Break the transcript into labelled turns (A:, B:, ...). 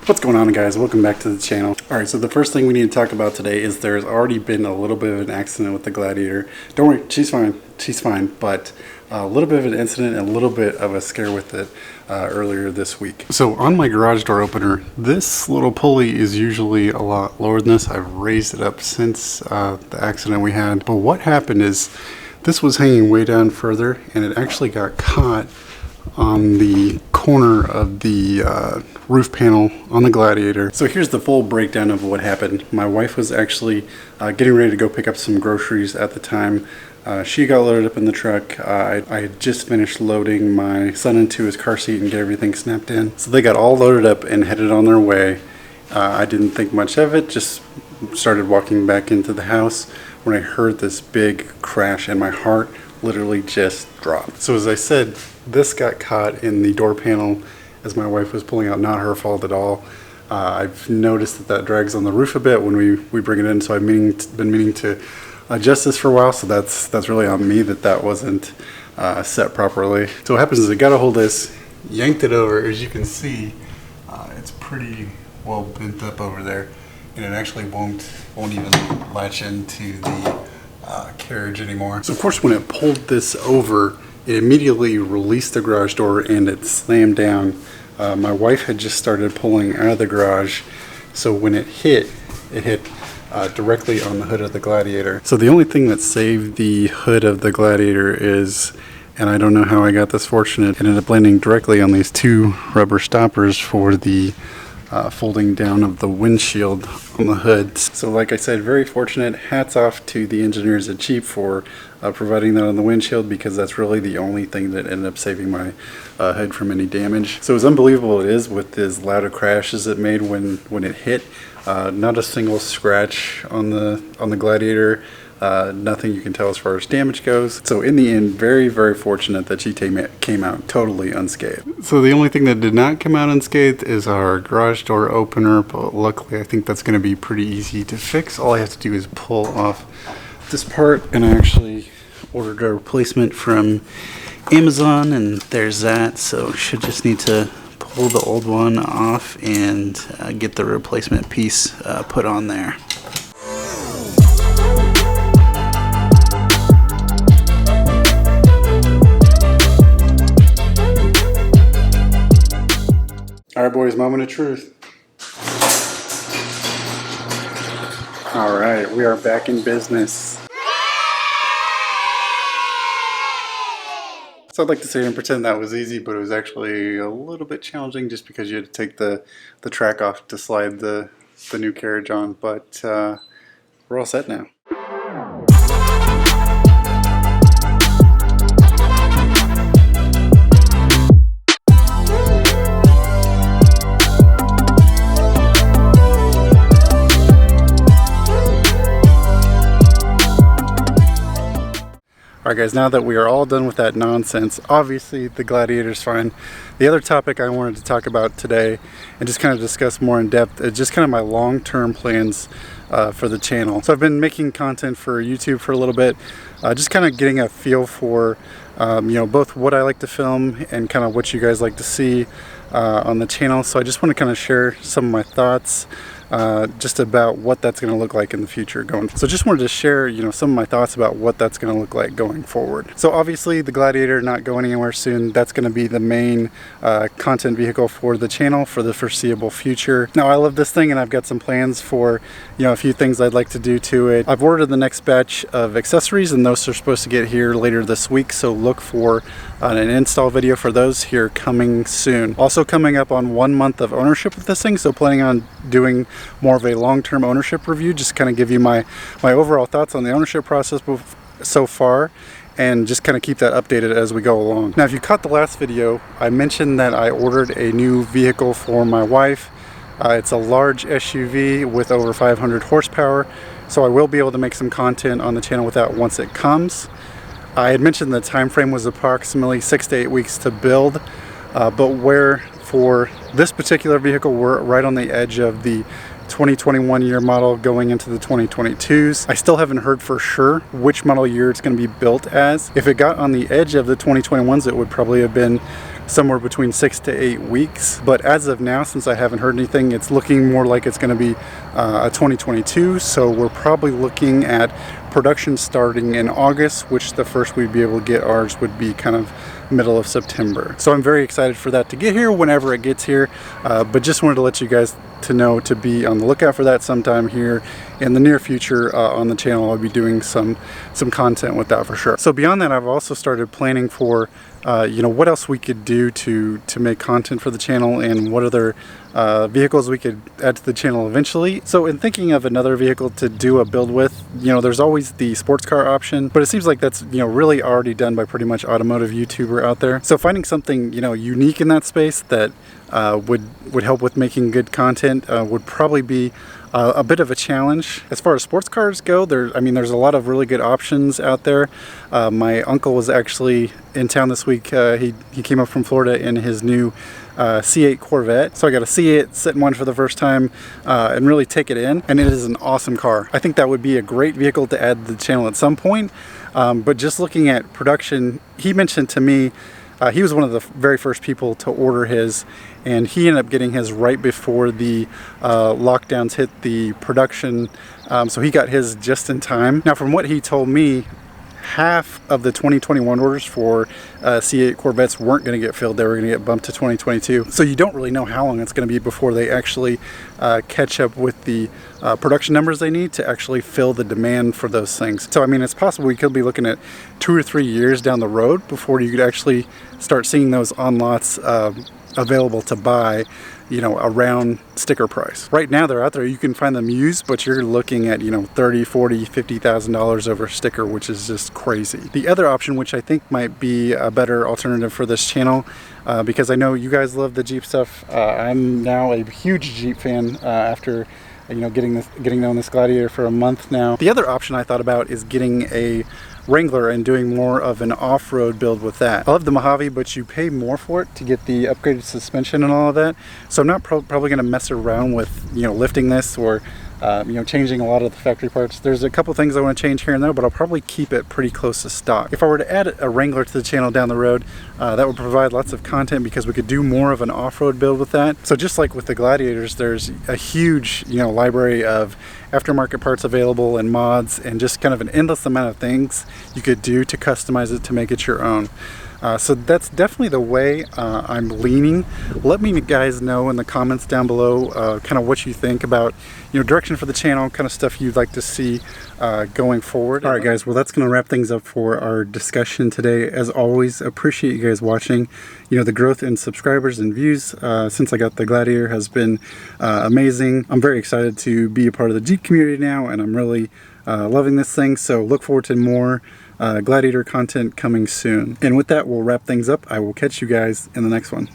A: What's going on, guys? Welcome back to the channel. Alright, so the first thing we need to talk about today is there's already been a little bit of an accident with the Gladiator. Don't worry, she's fine, but a little bit of an incident and a little bit of a scare with it earlier this week. So on my garage door opener, this little pulley is usually a lot lower than this. I've raised it up since the accident we had, but what happened is this was hanging way down further and it actually got caught on the corner of the roof panel on the Gladiator. So here's the full breakdown of what happened. My wife was actually getting ready to go pick up some groceries at the time. She got loaded up in the truck. I had just finished loading my son into his car seat and get everything snapped in. So they got all loaded up and headed on their way. I didn't think much of it, just started walking back into the house when I heard this big crash and my heart literally just dropped. So as I said, this got caught in the door panel as my wife was pulling out, not her fault at all. I've noticed that drags on the roof a bit when we bring it in, so I've been meaning to adjust this for a while, so that's really on me that wasn't set properly. So what happens is I got a hold of this, yanked it over. As you can see, it's pretty well bent up over there, and it actually won't even latch into the carriage anymore. So of course when it pulled this over, it immediately released the garage door and it slammed down. My wife had just started pulling out of the garage, so when it hit directly on the hood of the Gladiator. So the only thing that saved the hood of the Gladiator is, and I don't know how I got this fortunate, it ended up landing directly on these two rubber stoppers for the folding down of the windshield on the hood. So like I said, very fortunate. Hats off to the engineers at Jeep for providing that on the windshield, because that's really the only thing that ended up saving my hood from any damage. So as unbelievable it is with as loud a crash as it made when it hit, not a single scratch on the Gladiator. Nothing you can tell as far as damage goes. So in the end, very, very fortunate that she came out totally unscathed. So the only thing that did not come out unscathed is our garage door opener, but luckily I think that's going to be pretty easy to fix. All I have to do is pull off this part, and I actually ordered a replacement from Amazon, and there's that. So should just need to pull the old one off and get the replacement piece put on there. Alright boys, moment of truth. Alright, we are back in business. So I'd like to sit here and pretend that was easy, but it was actually a little bit challenging just because you had to take the track off to slide the new carriage on, but we're all set now. Alright guys, now that we are all done with that nonsense, obviously the Gladiator's fine. The other topic I wanted to talk about today and just kind of discuss more in depth is just kind of my long-term plans for the channel. So I've been making content for YouTube for a little bit, just kind of getting a feel for you know, both what I like to film and kind of what you guys like to see on the channel. So I just want to kind of share some of my thoughts just about what that's going to look like in the future going. So just wanted to share, you know, some of my thoughts about what that's going to look like going forward. So obviously the Gladiator not going anywhere soon. That's going to be the main content vehicle for the channel for the foreseeable future. Now I love this thing and I've got some plans for, you know, a few things I'd like to do to it. I've ordered the next batch of accessories and those are supposed to get here later this week. So look for an install video for those here coming soon. Also coming up on 1 month of ownership with this thing. So planning on doing more of a long-term ownership review, just kind of give you my overall thoughts on the ownership process so far, and just kind of keep that updated as we go along. Now, if you caught the last video, I mentioned that I ordered a new vehicle for my wife. It's a large SUV with over 500 horsepower, so I will be able to make some content on the channel with that once it comes. I had mentioned the time frame was approximately 6 to 8 weeks to build, but where for this particular vehicle we're right on the edge of the 2021 year model going into the 2022s. I still haven't heard for sure which model year it's going to be built as. If it got on the edge of the 2021s, it would probably have been somewhere between 6 to 8 weeks. But as of now, since I haven't heard anything, it's looking more like it's going to be a 2022. So we're probably looking at production starting in August, which the first we'd be able to get ours would be kind of middle of September. So I'm very excited for that to get here whenever it gets here, but just wanted to let you guys to know to be on the lookout for that sometime here in the near future on the channel. I'll be doing some content with that for sure. So beyond that, I've also started planning for what else we could do to make content for the channel, and what other vehicles we could add to the channel eventually. So in thinking of another vehicle to do a build with, there's always the sports car option, but it seems like that's really already done by pretty much automotive YouTuber out there. So finding something unique in that space that would help with making good content would probably be a bit of a challenge. As far as sports cars go, there's a lot of really good options out there. My uncle was actually in town this week. He came up from Florida in his new C8 Corvette. So I got to see it, sit in one for the first time, and really take it in. And it is an awesome car. I think that would be a great vehicle to add to the channel at some point. But just looking at production, he mentioned to me, he was one of the very first people to order his, and he ended up getting his right before the lockdowns hit the production, so he got his just in time. Now, from what he told me, half of the 2021 orders for C8 Corvettes weren't going to get filled. They were going to get bumped to 2022. So you don't really know how long it's going to be before they actually catch up with the production numbers they need to actually fill the demand for those things. So it's possible we could be looking at 2 or 3 years down the road before you could actually start seeing those on lots available to buy, around sticker price. Right now they're out there, you can find them used, but you're looking at $30,000, $40,000, $50,000 over a sticker, which is just crazy. The other option, which I think might be a better alternative for this channel, because I know you guys love the Jeep stuff. I'm now a huge Jeep fan after getting to know this Gladiator for a month now. The other option I thought about is getting a Wrangler and doing more of an off-road build with that. I love the Mojave, but you pay more for it to get the upgraded suspension and all of that. So I'm not probably going to mess around with lifting this or changing a lot of the factory parts. There's a couple things I want to change here and there, but I'll probably keep it pretty close to stock. If I were to add a Wrangler to the channel down the road, that would provide lots of content because we could do more of an off-road build with that. So just like with the Gladiators, there's a huge library of aftermarket parts available and mods, and just kind of an endless amount of things you could do to customize it to make it your own. So that's definitely the way I'm leaning. Let me guys know in the comments down below kind of what you think about direction for the channel, kind of stuff you'd like to see going forward. Alright guys, well that's going to wrap things up for our discussion today. As always, appreciate you guys watching. The growth in subscribers and views since I got the Gladiator has been amazing. I'm very excited to be a part of the Jeep community now, and I'm really loving this thing, so look forward to more Gladiator content coming soon. And with that, we'll wrap things up. I will catch you guys in the next one.